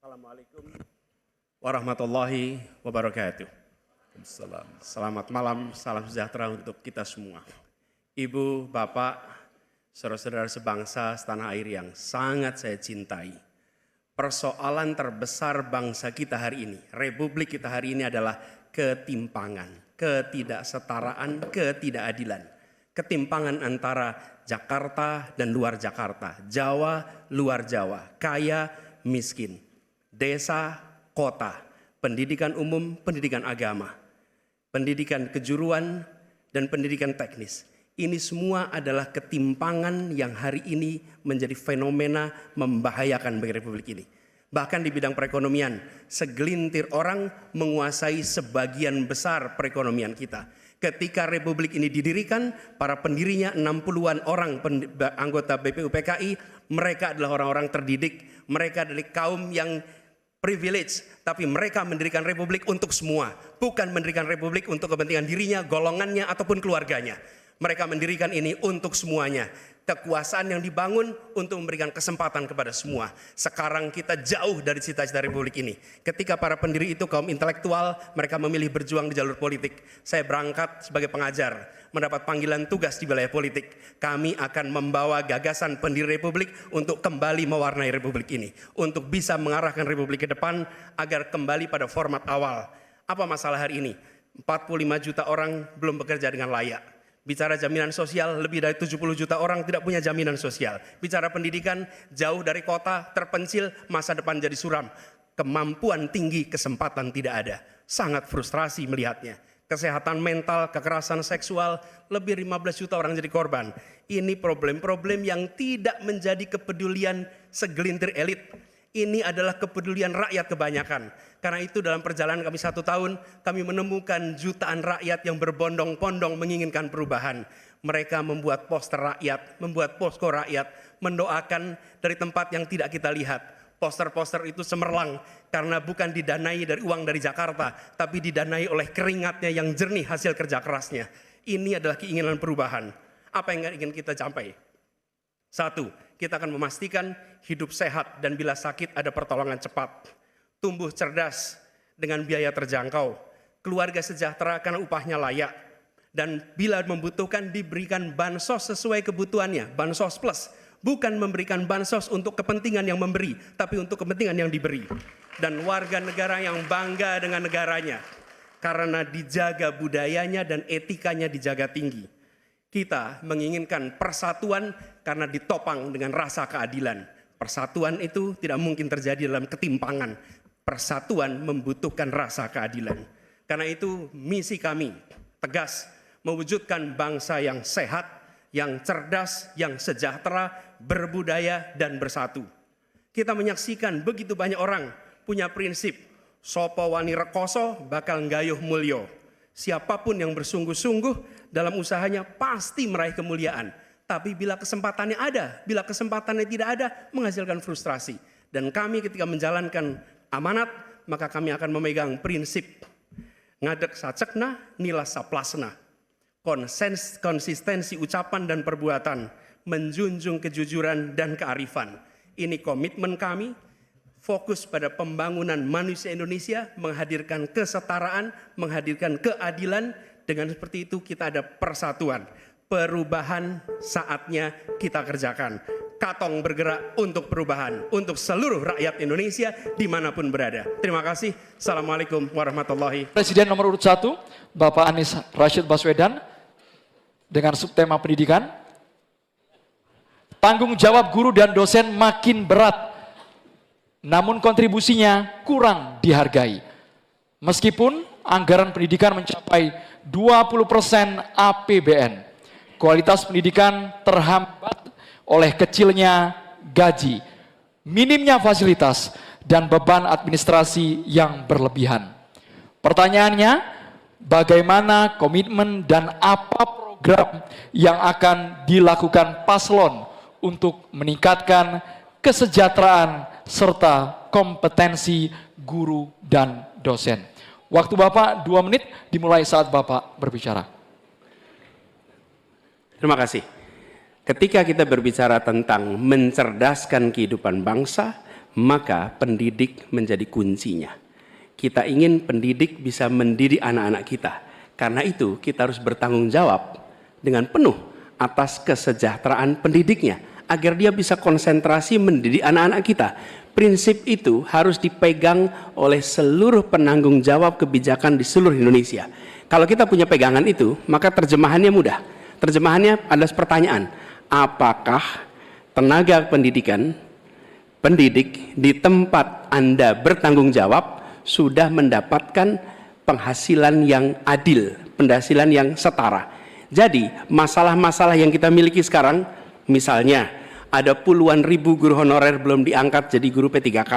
Assalamualaikum warahmatullahi wabarakatuh. Selamat malam, salam sejahtera untuk kita semua. Ibu, Bapak, saudara-saudara sebangsa setanah air yang sangat saya cintai. Persoalan terbesar bangsa kita hari ini, republik kita hari ini adalah ketimpangan, ketidaksetaraan, ketidakadilan. Ketimpangan antara Jakarta dan luar Jakarta, Jawa, luar Jawa, kaya, miskin, desa, kota, pendidikan umum, pendidikan agama, pendidikan kejuruan, dan pendidikan teknis. Ini semua adalah ketimpangan yang hari ini menjadi fenomena membahayakan bagi republik ini. Bahkan di bidang perekonomian, segelintir orang menguasai sebagian besar perekonomian kita. Ketika republik ini didirikan, para pendirinya 60-an orang anggota BPUPKI, mereka adalah orang-orang terdidik, mereka adalah kaum yang privilege, tapi mereka mendirikan republik untuk semua, bukan mendirikan republik untuk kepentingan dirinya, golongannya, ataupun keluarganya. Mereka mendirikan ini untuk semuanya. Kekuasaan yang dibangun untuk memberikan kesempatan kepada semua. Sekarang kita jauh dari cita-cita republik ini. Ketika para pendiri itu kaum intelektual, mereka memilih berjuang di jalur politik. Saya berangkat sebagai pengajar, mendapat panggilan tugas di wilayah politik. Kami akan membawa gagasan pendiri republik untuk kembali mewarnai republik ini. Untuk bisa mengarahkan republik ke depan agar kembali pada format awal. Apa masalah hari ini? 45 juta orang belum bekerja dengan layak. Bicara jaminan sosial, lebih dari 70 juta orang tidak punya jaminan sosial. Bicara pendidikan, jauh dari kota, terpencil, masa depan jadi suram. Kemampuan tinggi, kesempatan tidak ada. Sangat frustrasi melihatnya. Kesehatan mental, kekerasan seksual, lebih 15 juta orang jadi korban. Ini problem-problem yang tidak menjadi kepedulian segelintir elit. Ini adalah kepedulian rakyat kebanyakan. Karena itu dalam perjalanan kami 1 tahun, kami menemukan jutaan rakyat yang berbondong-bondong menginginkan perubahan. Mereka membuat poster rakyat, membuat posko rakyat, mendoakan dari tempat yang tidak kita lihat. Poster-poster itu cemerlang karena bukan didanai dari uang dari Jakarta, tapi didanai oleh keringatnya yang jernih hasil kerja kerasnya. Ini adalah keinginan perubahan. Apa yang ingin kita capai? 1, kita akan memastikan hidup sehat dan bila sakit ada pertolongan cepat. Tumbuh cerdas dengan biaya terjangkau. Keluarga sejahtera karena upahnya layak. Dan bila membutuhkan diberikan bansos sesuai kebutuhannya. Bansos plus. Bukan memberikan bansos untuk kepentingan yang memberi, tapi untuk kepentingan yang diberi. Dan warga negara yang bangga dengan negaranya. Karena dijaga budayanya dan etikanya dijaga tinggi. Kita menginginkan persatuan karena ditopang dengan rasa keadilan. Persatuan itu tidak mungkin terjadi dalam ketimpangan. Persatuan membutuhkan rasa keadilan. Karena itu misi kami tegas mewujudkan bangsa yang sehat, yang cerdas, yang sejahtera, berbudaya dan bersatu. Kita menyaksikan begitu banyak orang punya prinsip sapa wani rekoso bakal nggayuh mulya. Siapapun yang bersungguh-sungguh dalam usahanya pasti meraih kemuliaan. Tapi bila kesempatannya ada, bila kesempatannya tidak ada, menghasilkan frustrasi. Dan kami ketika menjalankan amanat, maka kami akan memegang prinsip ngadek sacekna, nilas saplasna. Konsistensi ucapan dan perbuatan, menjunjung kejujuran dan kearifan. Ini komitmen kami, fokus pada pembangunan manusia Indonesia, menghadirkan kesetaraan, menghadirkan keadilan. Dengan seperti itu kita ada persatuan. Perubahan saatnya kita kerjakan. Katong bergerak untuk perubahan, untuk seluruh rakyat Indonesia dimanapun berada. Terima kasih. Assalamualaikum warahmatullahi wabarakatuh. Presiden nomor urut 1, Bapak Anies Rashid Baswedan, dengan subtema pendidikan. Tanggung jawab guru dan dosen makin berat, namun kontribusinya kurang dihargai. Meskipun anggaran pendidikan mencapai 20% APBN, kualitas pendidikan terhambat oleh kecilnya gaji, minimnya fasilitas, dan beban administrasi yang berlebihan. Pertanyaannya, bagaimana komitmen dan apa program yang akan dilakukan paslon untuk meningkatkan kesejahteraan serta kompetensi guru dan dosen? Waktu Bapak 2 menit dimulai saat Bapak berbicara. Terima kasih. Ketika kita berbicara tentang mencerdaskan kehidupan bangsa, maka pendidik menjadi kuncinya. Kita ingin pendidik bisa mendidik anak-anak kita. Karena itu kita harus bertanggung jawab dengan penuh atas kesejahteraan pendidiknya, agar dia bisa konsentrasi mendidik anak-anak kita. Prinsip itu harus dipegang oleh seluruh penanggung jawab kebijakan di seluruh Indonesia. Kalau kita punya pegangan itu, maka terjemahannya mudah. Terjemahannya adalah pertanyaan, apakah tenaga pendidikan, pendidik di tempat Anda bertanggung jawab sudah mendapatkan penghasilan yang adil, penghasilan yang setara. Jadi masalah-masalah yang kita miliki sekarang, misalnya ada puluhan ribu guru honorer belum diangkat jadi guru P3K,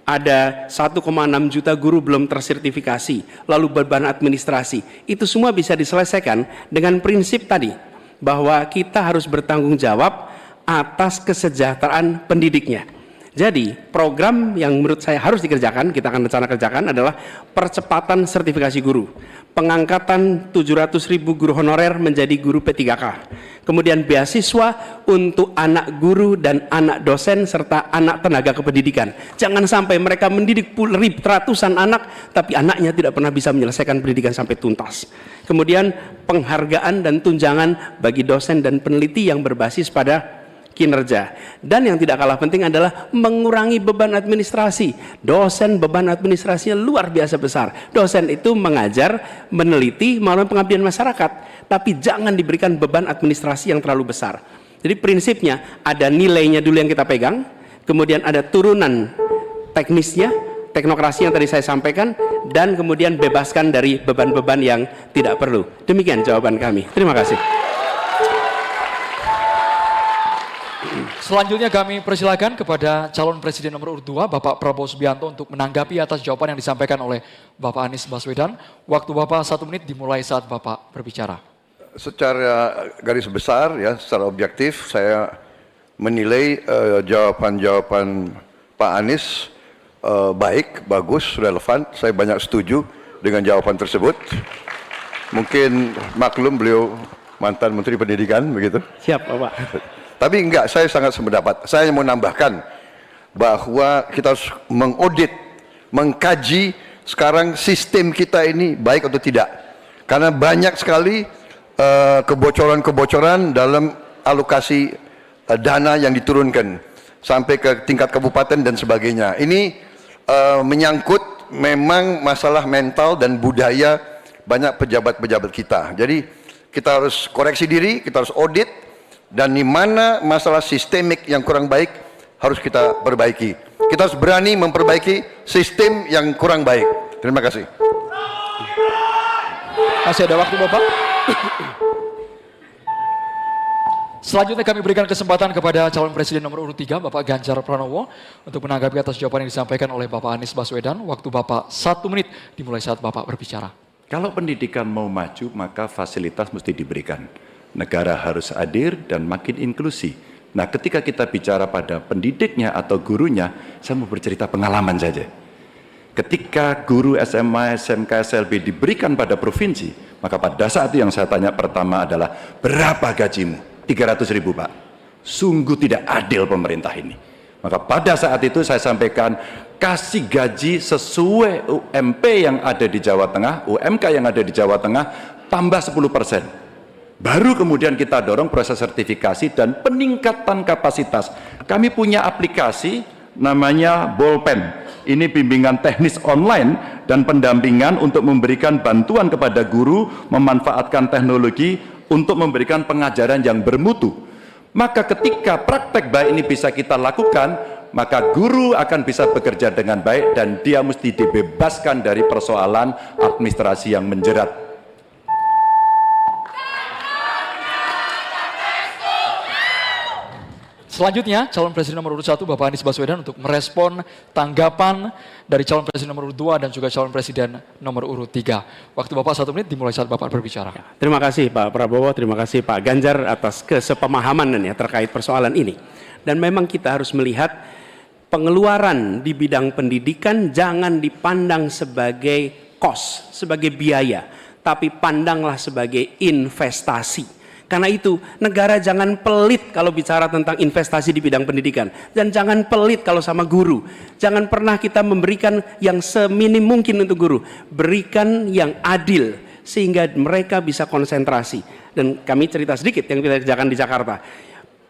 ada 1,6 juta guru belum tersertifikasi, lalu beban administrasi, itu semua bisa diselesaikan dengan prinsip tadi, bahwa kita harus bertanggung jawab atas kesejahteraan pendidiknya. Jadi program yang menurut saya harus dikerjakan, kita akan rencana kerjakan, adalah percepatan sertifikasi guru, pengangkatan 700.000 guru honorer menjadi guru P3K, kemudian beasiswa untuk anak guru dan anak dosen serta anak tenaga kependidikan. Jangan sampai mereka mendidik ratusan anak tapi anaknya tidak pernah bisa menyelesaikan pendidikan sampai tuntas. Kemudian penghargaan dan tunjangan bagi dosen dan peneliti yang berbasis pada kinerja. Dan yang tidak kalah penting adalah mengurangi beban administrasi. Dosen beban administrasinya luar biasa besar. Dosen itu mengajar, meneliti, melalui pengabdian masyarakat, tapi jangan diberikan beban administrasi yang terlalu besar. Jadi prinsipnya ada nilainya dulu yang kita pegang, kemudian ada turunan teknisnya, teknokrasi yang tadi saya sampaikan, dan kemudian bebaskan dari beban-beban yang tidak perlu. Demikian jawaban kami. Terima kasih. Selanjutnya kami persilakan kepada calon presiden nomor urut 2, Bapak Prabowo Subianto, untuk menanggapi atas jawaban yang disampaikan oleh Bapak Anies Baswedan. Waktu Bapak 1 menit dimulai saat Bapak berbicara. Secara garis besar, ya, secara objektif, saya menilai jawaban-jawaban Pak Anies baik, bagus, relevan. Saya banyak setuju dengan jawaban tersebut. Mungkin maklum beliau mantan Menteri Pendidikan, begitu. Siap, Bapak. Tapi enggak, saya sangat sependapat. Saya mau nambahkan bahwa kita harus mengaudit, mengkaji sekarang sistem kita ini baik atau tidak. Karena banyak sekali kebocoran-kebocoran dalam alokasi dana yang diturunkan sampai ke tingkat kabupaten dan sebagainya. Ini menyangkut memang masalah mental dan budaya banyak pejabat-pejabat kita. Jadi kita harus koreksi diri, kita harus audit, dan di mana masalah sistemik yang kurang baik harus kita perbaiki. Kita harus berani memperbaiki sistem yang kurang baik. Terima kasih. Masih ada waktu Bapak? Selanjutnya kami berikan kesempatan kepada calon presiden nomor urut 3, Bapak Ganjar Pranowo, untuk menanggapi atas jawaban yang disampaikan oleh Bapak Anies Baswedan. Waktu Bapak 1 menit dimulai saat Bapak berbicara. Kalau pendidikan mau maju, maka fasilitas mesti diberikan. Negara harus hadir dan makin inklusi. Nah, ketika kita bicara pada pendidiknya atau gurunya, saya mau bercerita pengalaman saja. Ketika guru SMA, SMK, SLB diberikan pada provinsi, maka pada saat itu yang saya tanya pertama adalah, berapa gajimu? 300.000, Pak. Sungguh tidak adil pemerintah ini. Maka pada saat itu saya sampaikan, kasih gaji sesuai UMP yang ada di Jawa Tengah, UMK yang ada di Jawa Tengah, tambah 10%. Baru kemudian kita dorong proses sertifikasi dan peningkatan kapasitas. Kami punya aplikasi namanya Bolpen. Ini bimbingan teknis online dan pendampingan untuk memberikan bantuan kepada guru memanfaatkan teknologi untuk memberikan pengajaran yang bermutu. Maka ketika praktek baik ini bisa kita lakukan, maka guru akan bisa bekerja dengan baik dan dia mesti dibebaskan dari persoalan administrasi yang menjerat. Selanjutnya, calon presiden nomor urut 1, Bapak Anies Baswedan, untuk merespon tanggapan dari calon presiden nomor urut 2 dan juga calon presiden nomor urut 3. Waktu Bapak 1 menit dimulai saat Bapak berbicara. Terima kasih Pak Prabowo, terima kasih Pak Ganjar atas kesepemahaman ya terkait persoalan ini. Dan memang kita harus melihat pengeluaran di bidang pendidikan jangan dipandang sebagai cost, sebagai biaya, tapi pandanglah sebagai investasi. Karena itu, negara jangan pelit kalau bicara tentang investasi di bidang pendidikan. Dan jangan pelit kalau sama guru. Jangan pernah kita memberikan yang seminim mungkin untuk guru. Berikan yang adil, sehingga mereka bisa konsentrasi. Dan kami cerita sedikit yang kita kerjakan di Jakarta.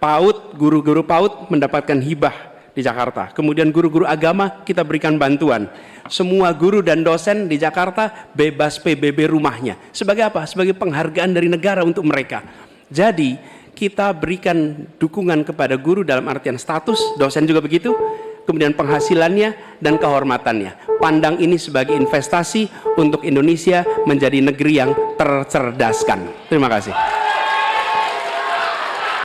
PAUD, guru-guru PAUD mendapatkan hibah di Jakarta. Kemudian guru-guru agama kita berikan bantuan. Semua guru dan dosen di Jakarta bebas PBB rumahnya. Sebagai apa? Sebagai penghargaan dari negara untuk mereka. Jadi kita berikan dukungan kepada guru dalam artian status, dosen juga begitu, kemudian penghasilannya dan kehormatannya. Pandang ini sebagai investasi untuk Indonesia menjadi negeri yang tercerdaskan. Terima kasih.